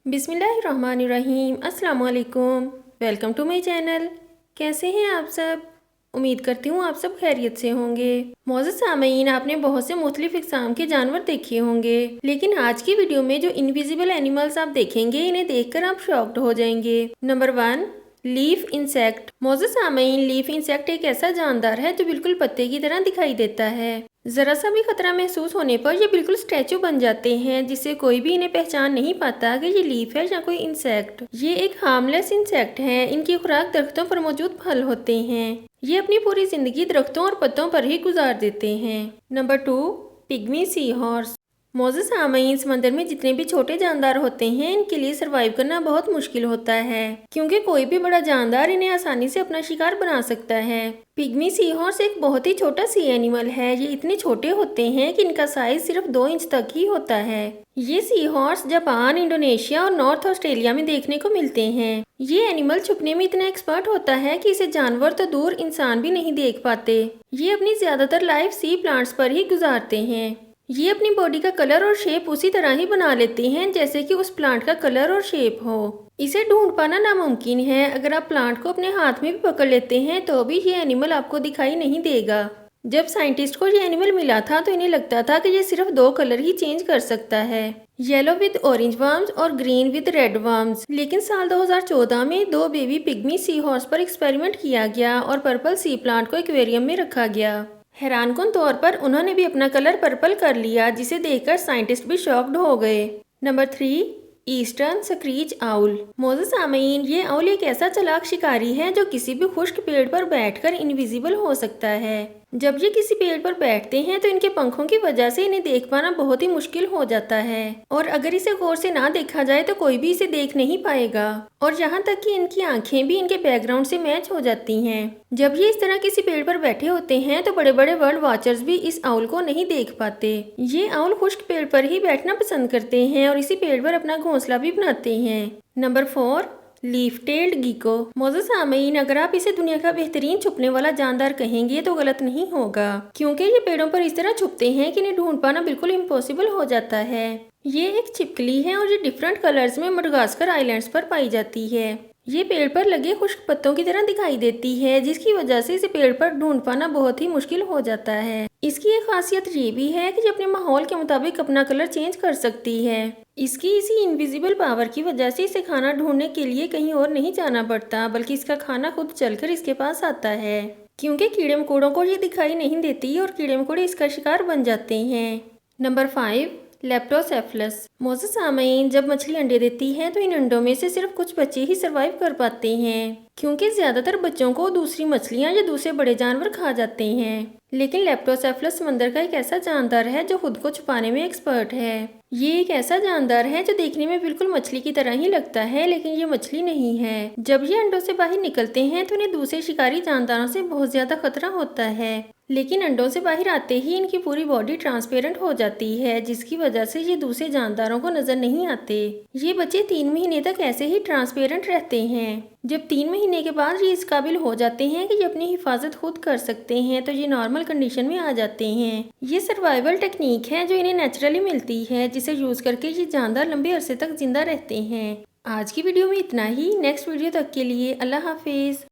बिस्मिल्लाहिर्रहमानिर्रहीम। अस्सलाम वालेकुम। Welcome to my channel. कैसे हैं आप सब? उम्मीद करती हूँ आप सब खैरियत से होंगे। मौजूद सामीन, आपने बहुत से मुख्तलिफ इक़साम के जानवर देखे होंगे, लेकिन आज की वीडियो में जो इनविजिबल एनिमल्स आप देखेंगे, इन्हें देखकर आप शॉक्ड हो जाएंगे। Number 1, leaf insect. मौजूद सामीन, लीफ इंसेक्ट एक ऐसा जानदार है जो बिल्कुल पत्ते की तरह दिखाई देता है। जरा सा भी खतरा महसूस होने पर ये बिल्कुल स्टैचू बन जाते हैं, जिससे कोई भी इन्हें पहचान नहीं पाता कि ये लीफ है या कोई इंसेक्ट। ये एक हार्मलेस इंसेक्ट है। इनकी खुराक दरख्तों पर मौजूद फल होते हैं। ये अपनी पूरी जिंदगी दरख्तों और पत्तों पर ही गुजार देते हैं। Number 2, pygmy sea horse. मौजूद सामीन, समंदर में जितने भी छोटे जानदार होते हैं, इनके लिए सरवाइव करना बहुत मुश्किल होता है, क्योंकि कोई भी बड़ा जानदार इन्हें आसानी से अपना शिकार बना सकता है। पिग्मी सी हॉर्स एक बहुत ही छोटा सी एनिमल है। ये इतने छोटे होते हैं कि इनका साइज सिर्फ 2 इंच तक ही होता है। ये सी हॉर्स जापान, इंडोनेशिया और नॉर्थ ऑस्ट्रेलिया में देखने को मिलते हैं। ये एनिमल छुपने में इतना एक्सपर्ट होता है कि इसे जानवर तो दूर, इंसान भी नहीं देख पाते। ये अपनी ज्यादातर लाइफ सी प्लांट्स पर ही गुजारते हैं। ये अपनी बॉडी का कलर और शेप उसी तरह ही बना लेते हैं जैसे कि उस प्लांट का कलर और शेप हो। इसे ढूंढ पाना नामुमकिन है। अगर आप प्लांट को अपने हाथ में भी पकड़ लेते हैं तो भी ये एनिमल आपको दिखाई नहीं देगा। जब साइंटिस्ट को ये एनिमल मिला था तो इन्हें लगता था कि ये सिर्फ 2 कलर ही चेंज कर सकता है, येलो विद ऑरेंज वर्म्स और ग्रीन विद रेड वर्म्स। लेकिन साल 2014 में 2 बेबी पिग्मी सी हॉर्स पर एक्सपेरिमेंट किया गया और पर्पल सी प्लांट को एक्वेरियम में रखा गया। हैरानकुन तौर पर उन्होंने भी अपना कलर पर्पल कर लिया, जिसे देखकर साइंटिस्ट भी शॉक्ड हो गए। Number 3, eastern screech owl. मौजूद सामीन, ये आउल एक ऐसा चालाक शिकारी है जो किसी भी खुश्क पेड़ पर बैठकर इनविजिबल हो सकता है। जब ये किसी पेड़ पर बैठते हैं तो इनके पंखों की वजह से इन्हें देख पाना बहुत ही मुश्किल हो जाता है, और अगर इसे गौर से ना देखा जाए तो कोई भी इसे देख नहीं पाएगा। और यहाँ तक कि इनकी आंखें भी इनके बैकग्राउंड से मैच हो जाती हैं। जब ये इस तरह किसी पेड़ पर बैठे होते हैं तो बड़े बड़े वर्ल्ड वॉचर्स भी इस आउल को नहीं देख पाते। ये आउल खुश्क पेड़ पर ही बैठना पसंद करते हैं और इसी पेड़ पर अपना घोंसला भी बनाते हैं। Number 4, leaf tailed gecko. मौजूद सामीन, अगर आप इसे दुनिया का बेहतरीन छुपने वाला जानदार कहेंगे तो गलत नहीं होगा, क्योंकि ये पेड़ों पर इस तरह छुपते हैं कि इन्हें ढूंढ पाना बिल्कुल इम्पॉसिबल हो जाता है। ये एक छिपकली है और ये डिफरेंट कलर्स में मडगास्कर आइलैंड्स पर पाई जाती है। ये पेड़ पर लगे खुश्क पत्तों की तरह दिखाई देती है, जिसकी वजह से इसे पेड़ पर ढूंढ पाना बहुत ही मुश्किल हो जाता है। इसकी एक खासियत ये भी है कि ये अपने माहौल के मुताबिक अपना कलर चेंज कर सकती है। इसकी इसी इनविजिबल पावर की वजह से इसे खाना ढूंढने के लिए कहीं और नहीं जाना पड़ता, बल्कि इसका खाना खुद चलकर इसके पास आता है, क्योंकि कीड़े मकोड़ों को ये दिखाई नहीं देती और कीड़े मकोड़े इसका शिकार बन जाते हैं। नंबर 5, लेप्टोसेफलस। मौजूद सामीन, जब मछली अंडे देती है तो इन अंडों में से सिर्फ कुछ बच्चे ही सरवाइव कर पाते हैं, क्योंकि ज्यादातर बच्चों को दूसरी मछलियां या दूसरे बड़े जानवर खा जाते हैं। लेकिन लेप्टोसेफलस समंदर का एक ऐसा जानदार है जो खुद को छुपाने में एक्सपर्ट है। ये एक ऐसा जानदार है जो देखने में बिल्कुल मछली की तरह ही लगता है, लेकिन ये मछली नहीं है। जब ये अंडों से बाहर निकलते हैं तो इन्हें दूसरे शिकारी जानदारों से बहुत ज्यादा खतरा होता है, लेकिन अंडों से बाहर आते ही इनकी पूरी बॉडी ट्रांसपेरेंट हो जाती है, जिसकी वजह से ये दूसरे जानदारों को नजर नहीं आते। ये बच्चे 3 महीने तक ऐसे ही ट्रांसपेरेंट रहते हैं। जब 3 महीने के बाद ये इस काबिल हो जाते हैं कि ये अपनी हिफाजत खुद कर सकते हैं तो ये नॉर्मल कंडीशन में आ जाते हैं। ये सर्वाइवल टेक्निक है जो इन्हें नेचुरली मिलती है, जिसे यूज करके ये जानदार लंबे अरसे तक जिंदा रहते हैं। आज की वीडियो में इतना ही। नेक्स्ट वीडियो तक के लिए अल्लाह हाफिज।